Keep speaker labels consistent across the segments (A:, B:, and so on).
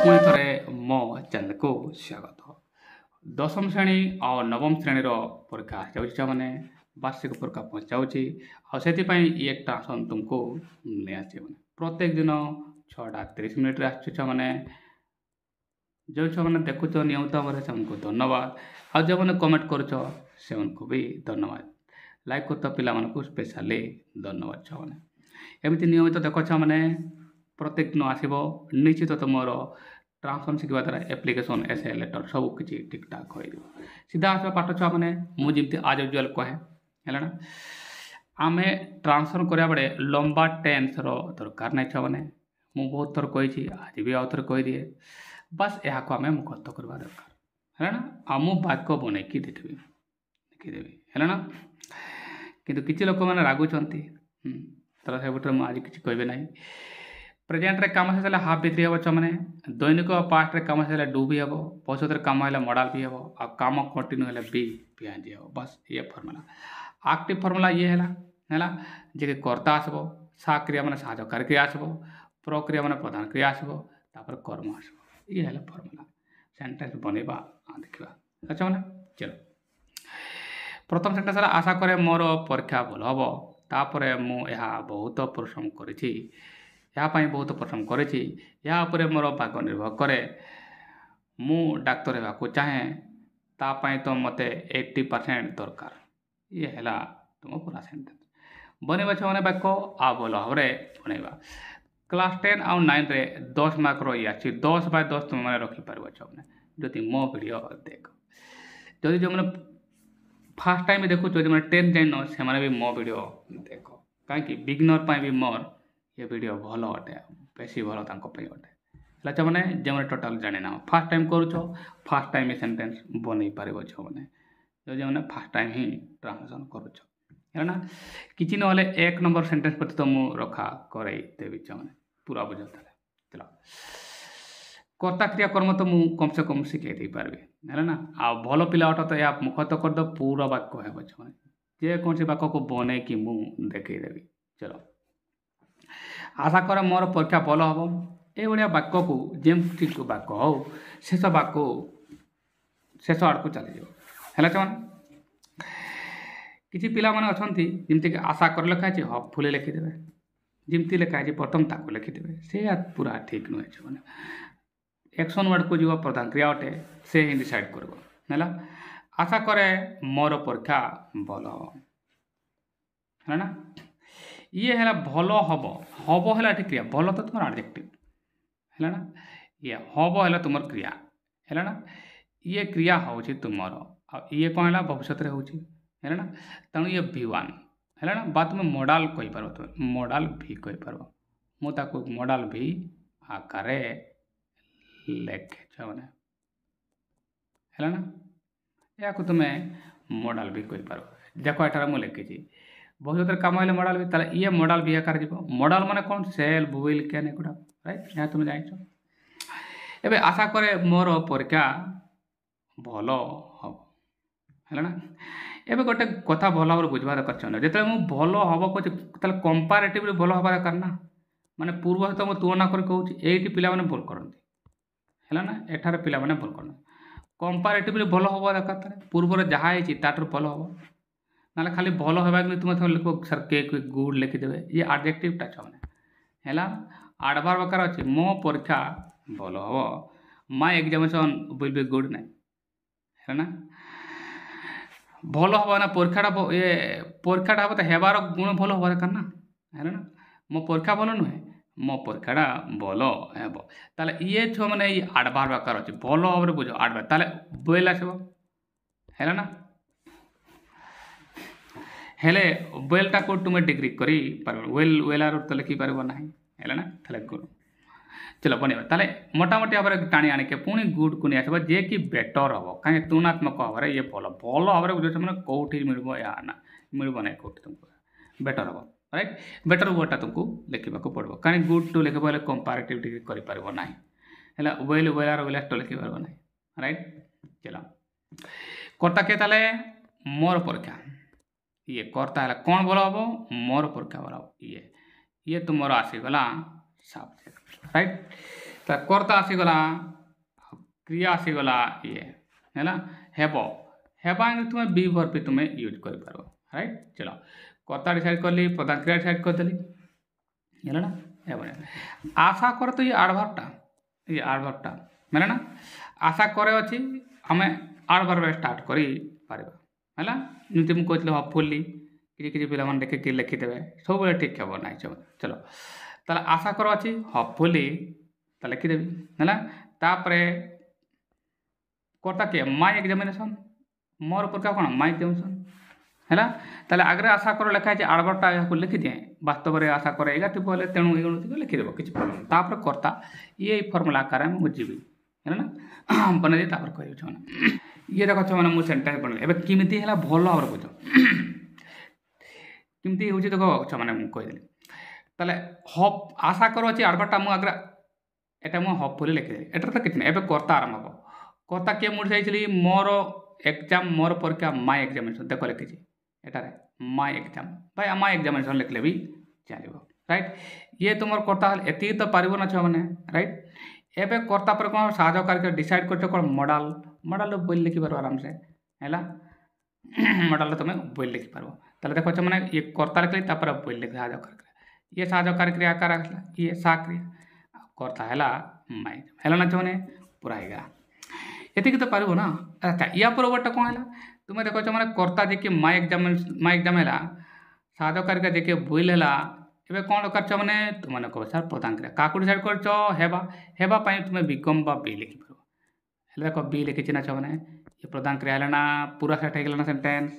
A: पुणी थे मो चैनल को स्वागत। दशम श्रेणी और नवम श्रेणी परीक्षा आने वार्षिक परीक्षा पहुँचाऊँगी आपाई ये ट्रांसफर तुमको नहीं आस प्रत्येक दिन 6:30 आस मैंने जो छुआ मैंने देखुच नियमित भाव से धन्यवाद। आ जो मैंने कमेंट कर भी धन्यवाद। लाइक करता पिला स्पेशली धन्यवाद। छुआ मैंने एमती नियमित देख छुआ मैंने प्रत्येक दिन आसो निश्चित तुमर ट्रांसफर शिखा द्वारा एप्लिकेशन एसए लेटर सब किसी ठीक ठाक हो सीधा आस पाठ छुआ मैंने मुझे आज यूजुआल कहे है ना आम ट्रांसफर करा बड़े लंबा टेन्स दरकार ना छुआ मैंने मुझे बहुत थर कही आज भी आउ थे कहीदिए बस यहाँ को आम मुखस्त करवा दरकार है ना आम वाक्य बनईकी लिखिदेवी है ना किंतु किसी लोक मैंने रागुंट तर से मुझे आज किसी कहे ना प्रेजेंट रे काम से हाफ भी हम छुआ मैंने दैनिक पास्ट रे काम से डू भी हम भविष्य काम है मॉडल भी हम आ काम कंटिन्यू है बी पीएनजी हम बस ये फर्मुला एक्टिव फर्मुला ये है जे कर्ता आसब सा क्रिया मैंने साहकारी क्रिया आसब प्रक्रिया मैंने प्रधान क्रिया आसब कर्म आसब ये है फर्मुला सेंटेंस बनवा देखा अच्छा मैंने चलो प्रथम सेंटेंस आशा करे मोर परीक्षा भल हम तापर मुझे बहुत परिश्रम करी बहुत परिश्रम करी मोर भाग निर्भर करे मु डाक्तर होगा चाहे तापाई तो मत 80% दरकार ये है तुम पूरा सेंटेंस बनवा छुआ वाक्य आ भल भाव बनवा क्लास 10 आउ 9 रे 10 मार्क ये 10/10 तुम मैंने रखिपार छुआ जदि मो वीडियो देख जदि जो मैंने फास्ट टाइम देखु जो मैंने 10 जान से भी मो वीडियो देख कहीं बिगिनर भी मोर ये वीडियो भल अटे बेसी भल अटे अच्छा मैंने जो मैंने टोटाल जानी ना फास्ट टाइम करुच फास्ट टाइम सेंटेंस बन पार छो मैंने जो मैंने फास्ट टाइम ही ट्रांसलेशन करुच है ना किसी ना एक नंबर सेंटेंस प्रति तो मुझे रखा करदेवी छो मैंने पूरा बुझ चलो कर्ता क्रिया कर्म तो मुझे कम से कम शिखे दे पार्बी है ना आ भल पिला अट तो या मुखत करद पूरा वाक्य है छो मैंने जेकोसी वाक्य को बन कि मुझे देखदेवी चलो आशा कर मोर परीक्षा भल हम ये वाक्य को जमी वाक्य हो शेष वाक्य शेष आड़ को चली है छुआ किसी पिला माने अछंती जमती आशा कर लिखाई हपफुली लिखिदेवे जमती लिखाई प्रथम ताको लिखिदेवे से पूरा ठीक नुहे छुआ एक्शन वर्ड को जो प्रधान क्रिया अटे से ही डिसाइड कर आशा करे मोर परीक्षा भल हम है ना ये है भल हम हम है क्रिया भल तो तुम एडजेक्टिव है ना ये हम है तुम क्रिया है ना ये क्रिया हूँ तुमर ये कौन है भविष्य है ना तेणु ये V1 है ना बा तुम मॉडल कहीपर तुम मॉडल भी कहीपर मुझे मॉडल भी आकार लिखे मैंने है ना या तुम्हें मॉडल भी कहीपर देख एठार मुझे लिखी भविष्य काम है मॉडल भी ताले ये मॉडल भी आकार जीव मॉडल माने कौन सेल बुल कैन एगुड़ा राइट यहाँ तुम जान एवं आशा करे मोर परीक्षा भल हम है ना एवं गोटे कथा भल भाव बुझा दरकार जो मुझे भल हम कहे कंपारेटिवली भल हवा दरकार ना माने पूर्व सहित मुझे तुलना कर कहूँ ये पिला भूल करती है ना एठार पिला भूल कर कंपारेटिवली भल हवा दरकार पूर्व जहाँ ताठू भल हम ना खाली भल होगा कि तुम लिख सर केक गुड लिखिदेवे ये एडजेक्टिव टा छुआ है आडभार प्रकार अच्छे मो परीक्षा भल हम my examination will be good ना है ना भल हम ना परीक्षाटा ये परीक्षाटा हम तो हेबार गुण भल हवा दरकार ना है ना मो परीक्षा भल नुहे मो परीक्षाटा भल हेब ताले ये छुआ मैंने ये आडभार प्रकार अच्छे भल भाव बुझ आडभार ताले वेल आसब है ना हेले वेलटा को तुम डिग्री करी वेल वेलार तो लिखिपार ना है ना ताले गुड चलो बनवा ताले मोटामोटी भाव में टाणी आणिके पुणी गुड को नहीं आसब जे कि बेटर हम कहीं तुलनात्मक भाव में ये भल भल भाव में बुझे मैंने कौटी मिल या ना मिल ना कौटी तुमको बेटर हम राइट बेटर वर्डटा तुमको लिखा पड़ो कहीं गुड टू लिखे बोले कंपारेटिव कर ना है वेल वेलार वेलार तो लिखिपार ना राइट चलो कर्ता के ताले मोर परीक्षा ये कर्ता है कौन भल हम मोर परीक्षा भल हम ये तुम आसीगला सब्जेक्ट राइट कर्ता आसीगला क्रिया आसीगला ये है हेब हेबा तुम्हें बी वर्ब भी तुम्हें यूज कर पारो राइट। चलो कर्ता डिसाइड कर ली प्रधान क्रिया डिसाइड कर देली है ना हेबने आशा कर तो ये आडभर्बटा मेरे ना आशा करे अच्छी आम आडभर्ब स्टार्ट करी पारिबा है जमी मुझे कहती होपफुली किसी पिला देखिए लिखिदेवे सब ठीक हे ना चलो ताले आशा कर अच्छी होपफुली तो लिखिदेवी है तापरे कर्ता किए माय एग्जामिनेशन मोर प्रकार कौन माय एग्जामिनेशन है ताले आगे आशा कर लिखाई आडभर्बटा यहाँ लिखि दिए वास्तव में आशा कर एगा बोले तेणु ये लिखिदेव किसी प्रॉब्लम तापर कर्ता ये फर्मुला आकार में मुझे है ना बन कह ये देख मैंने मुझे सेन्टेन्स बनल एवं किमिति है भल भाव बुझ किमती हूँ देख मैंने कहीदेली ताले हप आशा कर अच्छी आडभर्बटा मुझे एटा मुझे होपफुली लिखिदेली एटार तो किसी ना एवं कर्ता आरंभ हम कर्ता किए मुझे जाइली मोर एग्जाम मोर परीक्षा माय एग्जामिनेशन देख लिखी एटारे माय एग्जाम भाई माय एग्जामिनेशन लिखले भी चलो राइट ये तुम कर्ता एति तो पार ना छुआ मैंने राइट एवं कर्ता पर कौन साहय कार्य डिसाइड कर कौन मॉडल मॉडल बोल लिखिपार आराम से है मॉडल तुम बोल लिखिपार ताले देखो मैंने ये कर्ता लिखली बोल लिख साहय कार्य ये साहय कार्य आकार आसला ये सा क्रिया कर्ता है माय है ना मैंने पूरा है ये तो पार ना। अच्छा या पूर्वटा कौन है तुम्हें देखो मैंने कर्ता जी माय एग्जाम है साहय कार्य जी बोल है एवं कौन दरकार मैंने तुमने कह सर प्रधान क्रिया क्या डिसाइड कर तुम्हें बिकम बी लिखिपार देख बी लिखी ना मैंने ये प्रधान क्रिया है ना पूरा सेट हो सेन्टेन्स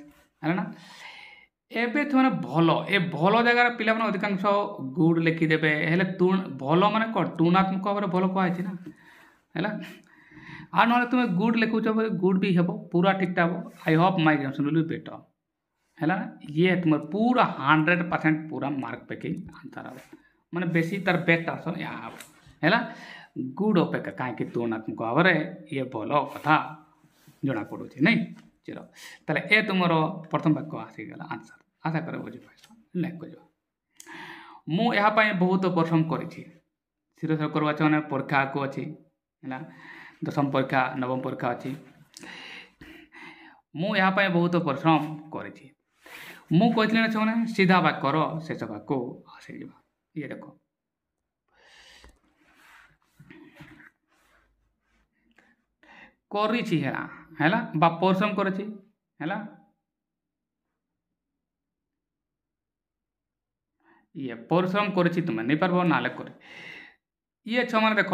A: है ना एवं तुमने भल ए भल जगार पिला अधिकांश गुड लिखिदेवे हेल्ले भल माने कौन तुलनात्मक भाव में भल कहुई ना है आ ना तुम्हें गुड लिखुच गुड भी हे पूरा ठीक ठाक I hope my examination will be better है ना ये तुम पूरा 100% पूरा मार्क पैकिंग आंसर हम माने बेसी तार बेस्ट आंसर यहाँ है गुड अपेक्षा कहीं तुलनात्मक भाव में ये भल कथा जना पड़ू नहीं। चलो ताले ए तुम प्रथम वाक्य आसीगला आंसर आशा कर बुझीपार नेक्स्ट कर मु यहाँ बहुत परिश्रम करी शिरोशर करवा मैंने परीक्षा को अच्छी है दशम परीक्षा नवम परीक्षा अच्छी मु यहाँ बहुत परिश्रम करी मु कहती ना मैंने सीधा वाक्यर शेष वाक्य आसी ये देख करी है बा परिश्रम करी है ये परिश्रम करी तुम्हें नहीं पार ना कर ये छ मैंने देख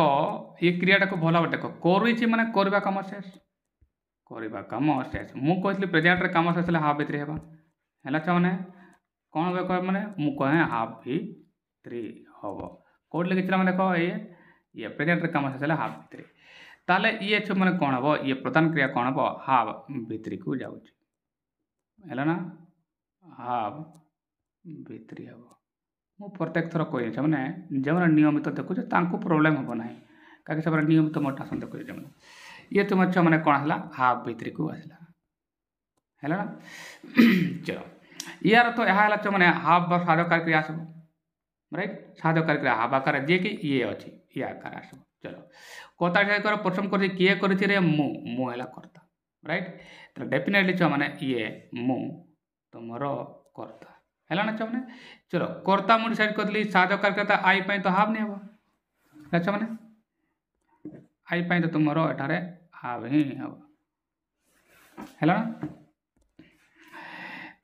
A: ये क्रियाटा को भल भाव देख करी मैंने करवा कम शेष करवा कम शेष मु कहती प्रेजेंट कम शेष हाफ भितर हेबा है मैंने कौन कह मैंने मुझे हाफ भितर हम कौट लिखी मैंने देख ये प्रेजेंट कम शेष हाफ भितर ताले ये मैंने कौन हम ये प्रधान क्रिया कौन हम हाफ भितर को जाऊँ है ना हाफ भितर हम मु प्रत्येक थर कही मैंने जो मैंने नियमित देखुचे प्रोब्लेम हम ना कहीं नियमित मोटासन देखुचे ये तुम मैंने कौन है हाफ भितर को आसला है ना। चलो यार तो यह है मैंने हाफ साधक क्रिया आसब राइट साधक क्रिया हाफ आकार जी कि ये अच्छी ये आकार आसब। चलो कर्ता कर परिश्रम कर किए करे मु है कर्ता राइट तो डेफिनेटली छ मैंने ये मु तुम कर्ता है ना मैंने। चलो कर्ता मुझे डिसाइड कर दी साधक कार्य आई तो हाफ नहीं हम अच्छा मैंने आई तो तुम एठारे हाफ ही हम है ना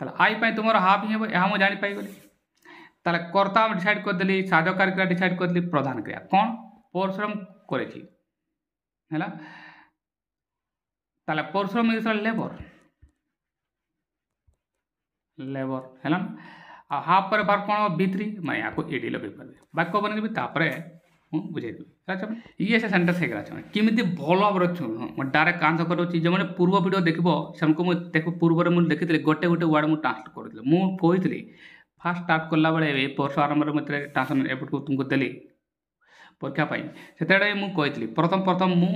A: ताले आई तुम हाफ ही हम यह मुझे जापाई गली ताले कर्ता डिसाइड कर देली साधक कार्य डिसाइड कर देली प्रधान क्रिया कौन परिश्रम करी है ताले परिश्रम लेबर लेबर है ना हाफ पर बार कौन भित्री मैं यहाँ को एडी लगे पारे वाक्य बन बुझेदेवी अच्छा ये से सेन्टेन्स है किमी भल भाव डायरेक्ट आंसर कर जो मैंने पूर्व वीडियो देख से पूर्व में देखी गोटे गोटे वर्ड मुझे ट्रांसलेट करी कही फास्ट स्टार्ट कला बेले वर्ष आरंभ में ट्रांसलेशन एपट को तुमको देली परीक्षापी से मुझे प्रथम प्रथम मु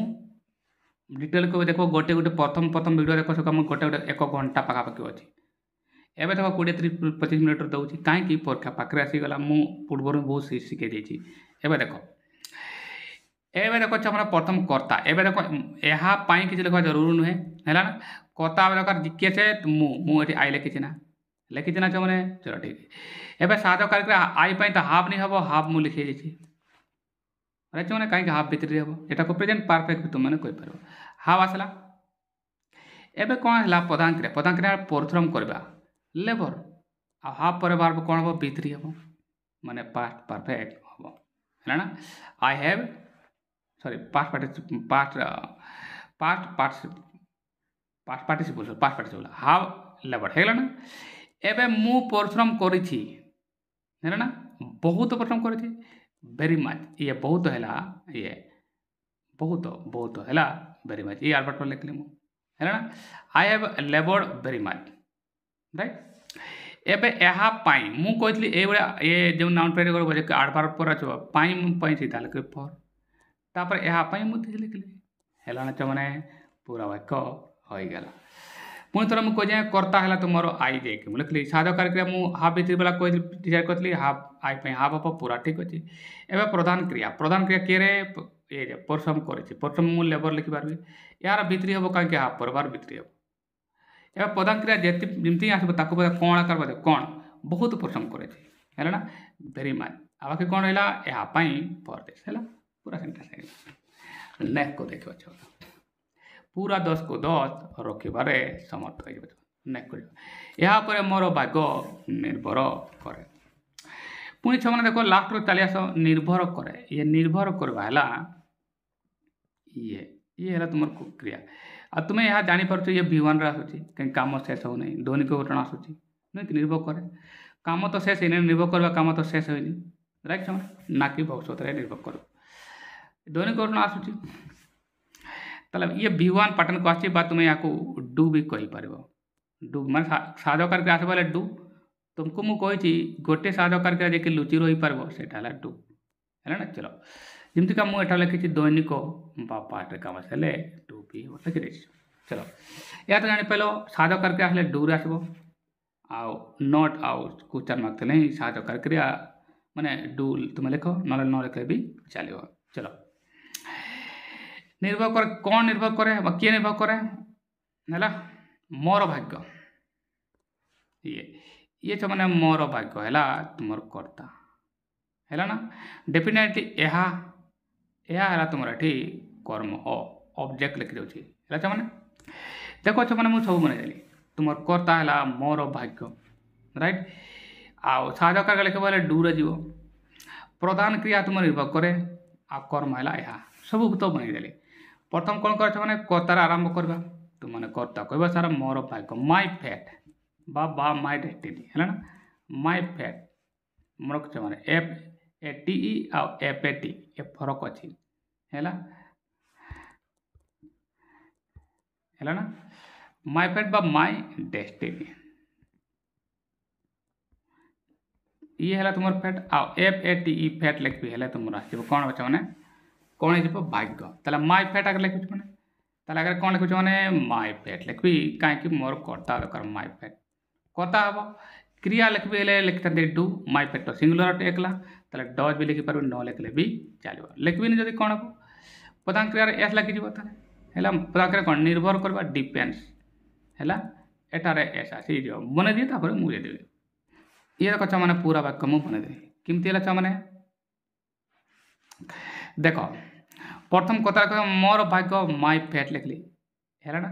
A: डिटेल को देख गोटे गोटे प्रथम प्रथम वीडियो देख सका गोटे गोटे 1 घंटा पखापाखि अच्छी एवं देख 20-25 मिनट दूसरी कहीं परीक्षा पाखे आसीगला मु पूर्व बहुत शिखे एवं देख एबे देखो छमने प्रथम कर्ता एबे देखो यहाँ पाई किसी लिखा जरूर नुहे है ना कर्ता एबे देखो किए छे मु एठी आई लिखी ना छमने चलो ठीक एबे साधो कार्य आई पाई तो हाफ नहीं हबो हाफ मु लिखि देछि अरे छमने काई हाफ भितरी हबो एटा को प्रेजेंट परफेक्ट तुम माने कोइ परबो हाफ आसला एबे कोन हला प्रधान क्रिया परथ्रम करबा लेबर आ हाफ पर बार कोन हबो भितरी हबो माने पास्ट परफेक्ट हबो है ना I have sorry past participle हाव लेबर हेला ना एबे मु परिश्रम करिछि है ना बहुत परिश्रम करिछि वेरी मच ये बहुत हैला ये बहुत हैला वेरी मच ये आल्बर्ट पर लिखले मु है ना I have लेबर्ड very much right एबे एहा पाई मु कहतली ए बडा ये जो नाउन प्रेड कर बजे एडवर्ब पर अछि पाई मु पाई छी ताले फॉर तापर एहा पाई मु लिखले हैला ना माने पूरा वाक्य होई गेला पुणी थोड़ा मुझे कहे कर्ता है तुम आई देख मुझे लिखली साध क्रिया मुझे हाफ भितर वाला कह डिसाइड करी हाफ आई पे हाफ हम पूरा ठीक अच्छे एवं प्रधान क्रिया किए ये परिश्रम कर मुझे लेबर लिखिपारि यार भितरी हम कहीं हाफ पर भितरी हम एवं प्रधान क्रिया जमी आसो कौन आकार कौन बहुत परिश्रम करे ना भेरी मच आ बाकी कौन रहा यहाँ परदेश है पूरा सेंटेंस नेक्स्ट को देखा पूरा 10 को 10 रखिबारे समर्थ हो यहाँ पर मोर भाग्य निर्भर करे पुणी छे देखो लास्ट रो चली आस निर्भर करे ये निर्भर करवा ये तुम क्रिया आ तुम्हें यहाँ जापर ये V1 आसूँ कहीं कम शेष हो नहीं दैनिक घटना आसूँ नहीं निर्भर करे कम तो शेष होनी निर्भर करवा कम तो शेष होनी राइट ना कि भविष्य निर्भर कर दैनिक घटना आसूँ ताले ये V1 पैटर्न को आसी तुम्हें यहाँ को डू भी कही पार डू मैं साधो करके आस बोले डू तुमको मु कही गोटे साधो करके जे लुचि रही पार से डू है ना चलो जमती का मुझे लिखी दैनिक पाठ काम आसे डू भी लिखी चलो या तो जानी पहलो साधो करके आसले डू रे आसो आउ नट आउ क्वेश्चन मार्क नहीं साधो करके माने डू तुम लिख ना न लिखले भी चलो चलो निर्भर करे कौन निर्भर करे किए निर्भर करे है मोर भाग्य ये तो मैंने मोर भाग्य है तुम कर्ता है ना डेफिनेटली यह तुम ये कर्म ऑब्जेक्ट लिखी दूसरी मैंने देख मैंने मुझे सब बन देली तुम कर्ता है मोर भाग्य राइट आउ साध कार्य लिख बोले डूरे जीव प्रधान क्रिया तुम निर्भर करे आ कर्म है यह सब तो बनईदेली प्रथम कौन कर कर्तार आरंभ करवा तुम मैंने कर्ता कह सारा मोर भाग्य माई फैट बा माई डेस्टिनी है ना माई फैट मोर कुछ मैंने FATE आ FAT ये फरक अच्छी है ना माई फैट बा माई डेस्टिनी ये है तुम फैट आ FATE फैट लिखी है तुम आस कौन अच्छे मैंने कौन हो भाग्य ताला माई फैट आगे लिखुच मैंने ताला आगे कौन लिखुच मैंने माई फैट लिखी कहीं मोर कर्ता दरकार माई फैट कर्ता हम क्रिया लिखी लिखी डू माई फैट तो सिंगुलर एकला ताले डज भी लिखिपार न लिखले भी चलो लिखी जब कौन हम प्रधान क्रिया एस लगिज है प्रधान क्रिया कौन निर्भर करवा डिपेंड्स है एटार एस आसी बन दिए मुझे देवी ये कचा मैंने पूरा वाक्य मुझे बनईदेवी केमती मैंने देख प्रथम कथा कह मोर भाग्य माई फैट लिखली है ना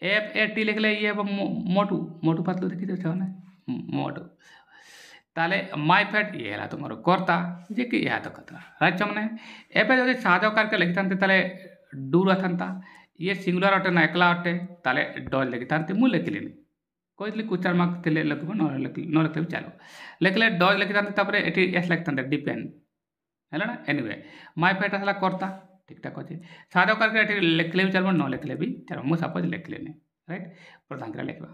A: FAT लिखले ये मोटू मोटू पतलू देखी दे मोटू ताले माई फैट ये है तुम कर्ता जे कि यह तो कथा राइट मैंने एवं जब साधो करके लिखी था डू रहा ये सिंगुलर अटे ना एकला अटे ताले डज लिखी था मुझे लिखली कहती क्वेश्चन मार्क लिखब न लिखले भी चलो लिखले डज लिखी था ये एस लिखी डिपेंड है ना एनिवे माई फैट आसला कर्ता ठीक ठाक अच्छे साधो करके लिखले भी चलो न लिखले भी चलो मुझे सपोज लिखले राइट प्रधान क्रिया लिखा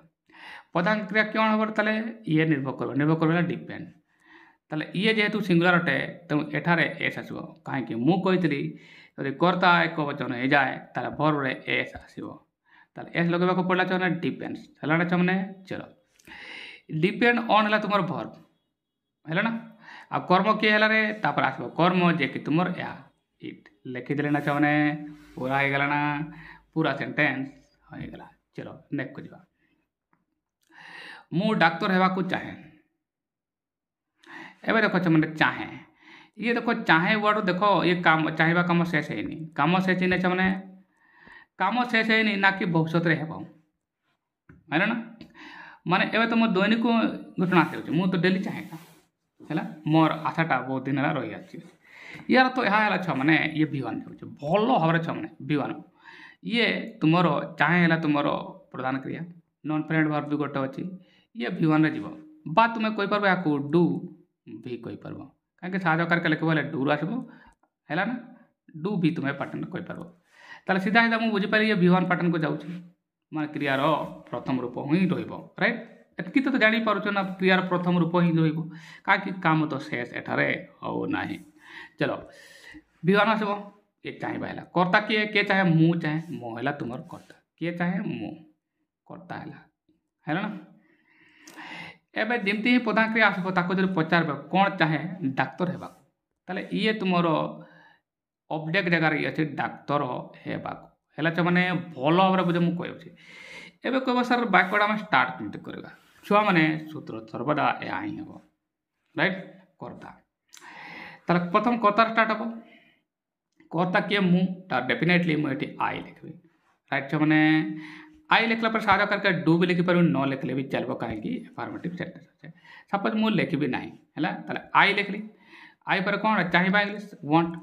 A: प्रधान क्रिया कौन हम ताले ये निर्भर कर डिपेंड ताले ये जेहेतु सिंगुलर अटे तेणु एठार एस आसो कहीं मुझे जब कर्ता एक वचन हो जाए ताले भर एस आसो ताले एस लगेगा पड़ा चाहे डिपेंड्स है मैंने चलो डिपेंड ऑन है तुम भर है ना आ कर्म किए है तापर आसो कर्म जे कि तुम इट लिखिदेले ना छुआने पूरा हो गला ना पूरा सेंटेंस हो गला। चलो नेक्स्ट को जा मु डाक्तर हेबा को चाहे एबे देखो छुआने चाहे ये देखो चाहे वर्ड देखो ये काम चाहेबा काम शेष है नहीं काम शेष नहीं छुआने काम शेष है नहीं ना कि भविष्य रे हेबा है ना माने एबे तो मो दैनिक घटना से मु तो डेली चाहे है मोर आशाटा बहुत दिन है रही आछि यार तो यहाँ है छुआ मैंने ये विवान भल भाव छुआ मैंने विवान ये तुमर चाहे है तुमर प्रधान क्रिया नॉन प्रेजेंट वर्ब भी गोटे अच्छी ये विवान जीव बा तुम्हें कहीपर या डू भी कहीपर कहीं साहय करके लिखे डू आसो है ना डू भी तुम्हें पैटर्न कहीपर ताले सीधा सीधा मुझे बुझीपारि ये विवान पैटर्न को जाऊँगी मान क्रियार प्रथम रूप ही राइट एतकी तो जापार ना क्रियार प्रथम रूप ही रही काम तो शेष एठारे हो ना। चलो विवान आसो ये चाहवा है कर्ता किए चाहे मु चाहे मो है तुम कर्ता किए चाहे मु कर्ता है ना एवं जमती ही प्रधान क्रिया आसो जो पचार कौन चाहे डाक्तर होगा ताले ये तुम ऑब्जेक्ट जगार ये अच्छे डाक्तर होगा है मैंने भल भाव बुझे मुझे कहूँ एवं कह सर वाक्यटा आम स्टार्ट केमती करवा छुआ मैंने सूत्र सर्वदा या ही हम राइट कर्ता ताले प्रथम कर्ता स्टार्ट हम कर्ता किए मु डेफिनेटली मुझे आई लिखी राइट छुआ मैंने आई लिखला पर साझा करके डू भी लिखिपार न लिखले भी चलो कहीं एफर्मेटिव सेंटेंस अच्छे सपोज मुझे लिखी ना है आई लिखली आई पर कौन चाहिए इंग्लीश वांट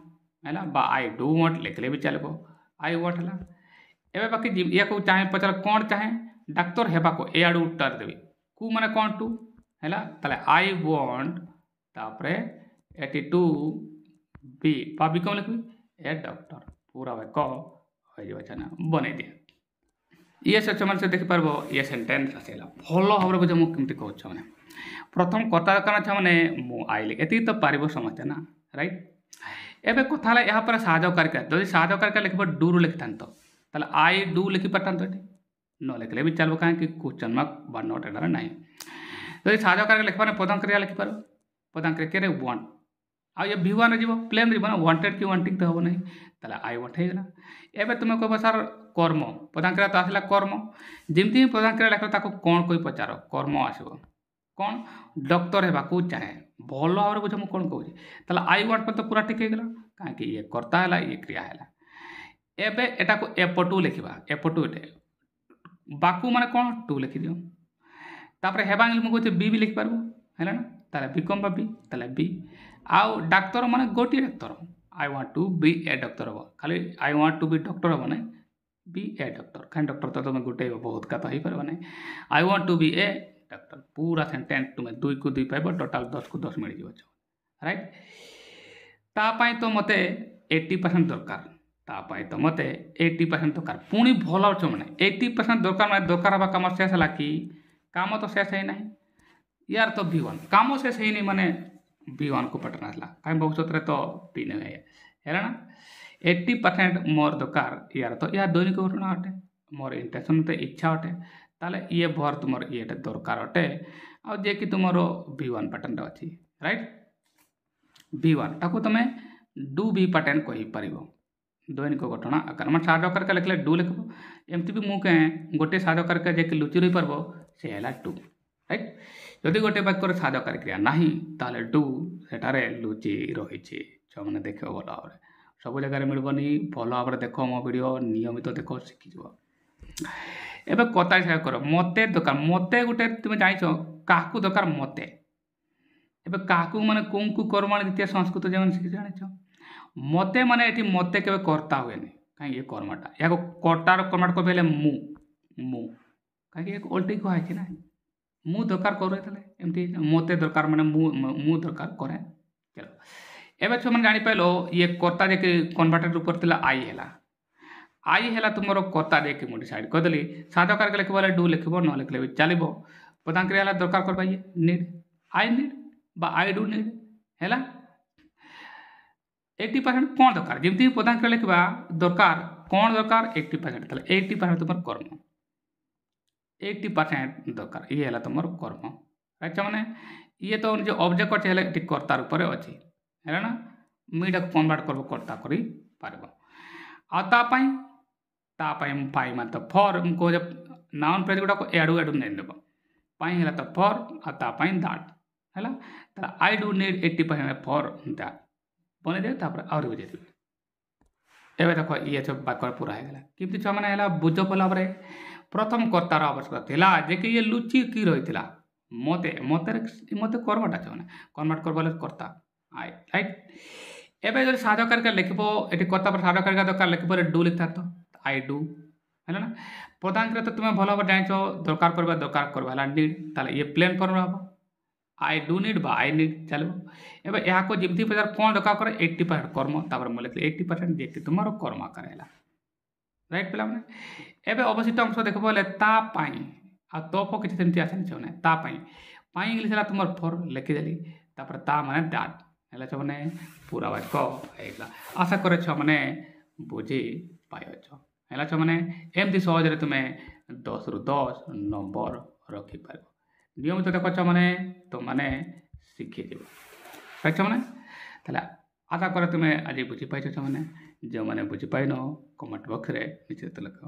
A: है आई डू वांट लिखले भी चलो आई वांट है एवं बाकी या को चाहे पचार कौन चाहे डाक्तर हेबा को ए आड़ू उत्तर देवी कु माने कौन टू है ताले आई वांट तापरे एटी टू बी बा बी कौन लिखी ए डॉक्टर पूरा वाक्य हो जाए बन दिए ये सब मन से देखिपार ये सेंटेंस आसला भल भाव बुझे मुझे कमी कहूँ मैंने प्रथम कथा दरकार मैंने मु आइली एति तो पार समझते ना राइट एवं कथा यहाँ पर साहय करके जब साहय करके लिख डू रू लिखि था आई डू लिखि पारता ये न लिखले भी चलो कहीं क्वेश्चन मार्क बा नट एटार ना जब साहय करके लिखा प्रधान क्रिया लिखिपार प्रधान क्रिया वांट आ ये विवान जी प्लेन जी वांटेड कि वांटिंग तो हम ना आई वांट होगा एवं तुम कह सर कर्म प्रधान क्रिया तो आसला कर्म जमती ही प्रधान क्रिया लिखा कौन कोई पचार कर्म आसो कौन डॉक्टर होगा चाहे भल भाव बुझे मुझे कौन कहूँ आई वांट पर तो पूरा ठीक होगा कहीं ये कर्ता है ये क्रिया है एबे एटा को एपटू लिखा एपटू बाकू माने कौन टू लिखि दियो तापर हेबा इंग्लिश मुझे बी भी लिखिपार है ना ताले बी कम बी ताले बी आउ डाक्तर माने गोटे doctor I want to be a doctor हम खाली I want to be doctor हम ना बी ए डॉक्टर कहीं डॉक्टर तो तुम्हें गोटे बहुत का तो हो पार ना I want to be a doctor पूरा सेंटेंस तुम्हें 2 को 2 पाइब टोटाल 10 को 10 मिल जाए राइट तापाई तो मते 80% दरकार तापाई तो मते 80% दरकार पुणी भल अच्छे मैंने 80% दरकार मैंने दरकार हवा कम शेष है कि काम तो शेष है ना यार तो विवान काम शेष है नहीं माने विवान को पटना है कहीं भविष्य तो पी नहीं है ना 80% मोर दरकार यार तो यह दैनिक घटना अटे मोर इंटेंशन तो इच्छा अटे ताले ये भर तुम ये दरकार अटे आ जे कि तुम विवान पैटर्न अच्छी राइट विवान ताको तुम डू बी पैटर्न कहीपर दैनिक घटना आकार मैं साहय करके लिखले डू लिख एमती भी मुझे गोटे साहय करके जे लुचि रही पार से है टू राइट जदि गोटे वाक्य साहय कर क्रिया ना ताले डू सेठारे लुचि रही छुआ मैंने देख भल भाव सब जगह मिलबनी भल भाव देख मो वीडियो नियमित देख शिखिज एवं कथा साहय कर मते दरकार मते गोटे तुम जाच क्या दरकार मते एवं क्या माने कौन को कर्माणी द्वितीय संस्कृत जब शिखी जान मते माने ये मते के कर्ता हुए कहीं ये कर्मटा या कर्तार कर्मटा कहे मु मु कहीं एक ओल्टी कहे ना मु दरकार करमती मते दरकार माने मु दरकार करे चलो एवं छुआ मैंने जापार ये कर्ता जे कन्वर्टेड रूप आई है आई है तुम कर्ता देखिए मुझे डिसाइड करदेली साधा करके लिखे डू लिख न लिखले भी चलो प्रधान क्रिया दरकार कर पाइए नीड बा आई डू नीड है 80% कौन दरकार जमी प्रधान क्रिया लिखा दरकार कौन दरकार 80% 80% तुम कर्म 80% दरकार ये है तुम कर्म अच्छा मैंने ये तो जो ऑब्जेक्ट अच्छे कर्ता रूप अच्छी है ना ମୁଇଁଟାକୁ କନଭର୍ଟ କରିବ କର୍ତ୍ତା କରିପାରିବ। ଆଉ ତା ପାଇଁ ପାଇ ମାନେ ତ ଫର୍ ମୁଁ କହୁଛେ ନାଉନ୍ ଫ୍ରେଜ୍ ଗୁଡ଼ାକ ଏଆଡ଼ୁ ନେଇନେବ। ପାଇଁ ହେଲା ତ ଫର୍ ଆଉ ତା ପାଇଁ ଦ୍ୟାଟ୍ ହେଲା। ତାହେଲେ I do need 80% for that ବନେଇଦେବେ ତାପରେ ଆହୁରି ବୁଝେଇଦେବେ। ଏବେ ଦେଖ ଇଏ ସବୁ ବାକ୍ୟ ପୁରା ହେଇଗଲା। କେମିତି ଛୁଆମାନେ ହେଲା ବୁଝ କଲା ପରେ ପ୍ରଥମ କର୍ତ୍ତାର ଆବଶ୍ୟକତା ଥିଲା ଯେ କି ଇଏ ଲୁଚିକି ରହିଥିଲା ମତେ କର୍ମଟା ଛୁଆମାନେ କନଭର୍ଟ କରିବ ବୋଲେ କର୍ତ୍ତା ଆଇ ରାଇଟ୍। ଏବେ ଯଦି ସାଧକାରିକା ଲେଖିବ ଏଠି କର୍ତ୍ତା ପରେ ସାଧକାରିକା ଦରକାର ଲେଖିବ ଡୁ ଲେଖିଥାନ୍ତ ଆଇ ଡୁ ହେଲା ନା। ପଦାଙ୍କରେ ତ ତୁମେ ଭଲ ଭାବରେ ଜାଣିଛ ଦରକାର କରିବା ହେଲା ନିଡ୍। ତାହେଲେ ଇଏ ପ୍ଲେନ୍ ଫର୍ମରେ ହେବ ଆଇ ଡୁ ନିଡ୍ ବା ଆଇ ନିଡ୍ ଚାଲିବ। ଏବେ ଏହାକୁ ଯେମିତି ପଚାର କ'ଣ ଦରକାର କରେ 80% କର୍ମ ତାପରେ ମୁଁ ଲେଖିଲି 80% ଯିଏକି ତୁମର କର୍ମ ଆକାର ହେଲା ରାଇଟ୍ ପିଲାମାନେ। ଏବେ ଅବଶିଷ୍ଟ ଅଂଶ ଦେଖିବ ହେଲେ ତା ପାଇଁ ଆଉ ତୋପ କିଛି ସେମିତି ଆସେନି ଛୁଆମାନେ ତା ପାଇଁ ଇଂଲିଶ ହେଲା ତୁମର ଫର୍ ଲେଖିଦେଲି ତାପରେ ତା ମାନେ ଦ୍ୟାଟ୍ ହେଲା ଛୁଆମାନେ ପୁରା ବାକ୍ୟ ହେଇଗଲା। ଆଶା କରେ ଛୁଆମାନେ ବୁଝି ପାଇଅଛ ହେଲା ଛୁଆମାନେ। ଏମିତି ସହଜରେ ତୁମେ 10ରୁ 10 ନମ୍ବର ରଖିପାରିବ। ନିୟମିତ ଦେଖ ଛୁଆମାନେ ତୁମମାନେ ଶିଖିଯିବ ରାଇଟ୍ ଛୁଆମାନେ। ତାହେଲେ ଆଶା କରେ ତୁମେ ଆଜି ବୁଝିପାଇଛ ଛୁଆମାନେ। ଯେଉଁମାନେ ବୁଝିପାଇନ କମେଣ୍ଟ ବକ୍ସରେ ନିଶ୍ଚିତ ଲେଖ।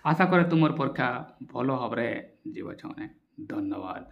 A: ଆଶା କରେ ତୁମର ପରୀକ୍ଷା ଭଲ ଭାବରେ ଯିବ ଛୁଆମାନେ। ଧନ୍ୟବାଦ।